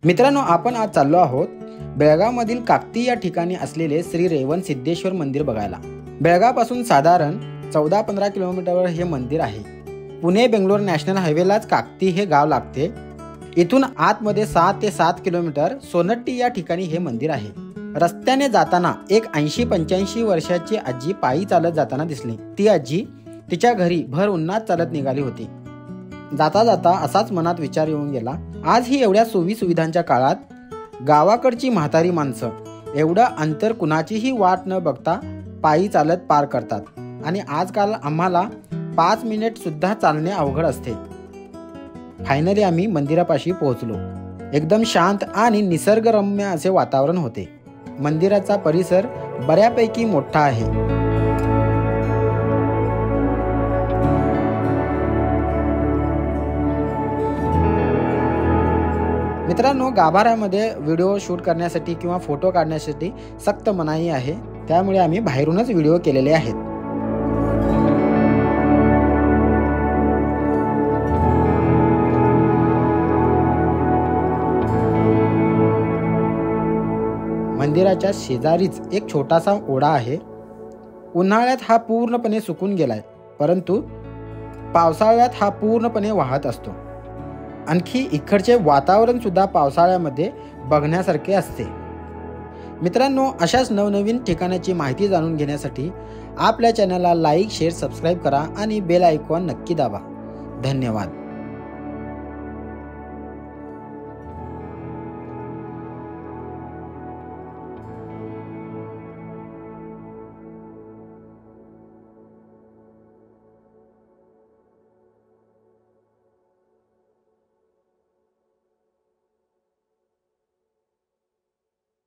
मित्रांनो, आपण आज चाललो आहोत बेळगावमधील काकती या ठिकाणी असलेले श्री रेवण सिद्धेश्वर मंदिर बघायला। बेळगावपासून साधारण 14-15 किलोमीटरवर हे मंदिर आहे। पुणे बेंगलोर नॅशनल हायवेलाच काकती हे गाव लागते। इथून आतमध्ये 6 ते 7 किलोमीटर सोनट्टी या ठिकाणी हे मंदिर आहे। रस्त्याने जाताना एक 80-85 वर्षाची आजी पायी चालत जाताना दिसली। ती आजी तिच्या घरी भर उन्हात चालत निघाली होती। जाता जाता असाच मनात विचार येऊन गेला, आज ही एवढ्या सोयी सुविधांच्या काळात गावाकडची म्हातारी माणसं एवढं अंतर कुणाचीही वाट न बघता पायी चालत पार करतात आणि आजकाल आम्हाला 5 मिनिट सुद्धा चालणे अवघड असते। फायनली आम्ही मंदिरापाशी पोहोचलो। एकदम शांत आणि निसर्गरम्य असे वातावरण होते। मंदिराचा परिसर बऱ्यापैकी मोठा आहे। मित्रांनो, गाभाऱ्यामध्ये व्हिडिओ शूट करण्यासाठी किंवा फोटो काढण्यासाठी सक्त मनाई आहे, त्यामुळे आम्ही बाहेरूनच व्हिडिओ केलेले आहेत। मंदिराच्या शेजारीच एक छोटासा ओढा आहे। उन्हाळ्यात हा पूर्णपणे सुकून गेलाय, परंतु पावसाळ्यात हा पूर्णपणे वाहत असतो। आणखी इकडचे वातावरण सुद्धा पावसाळ्यामध्ये बघण्यासारखे असते। मित्रांनो, अशाच नवनवीन ठिकाणाची माहिती जाणून घेण्यासाठी आपल्या चॅनलला लाईक, शेअर, सबस्क्राईब करा आणि बेल आयकॉन नक्की दाबा। धन्यवाद।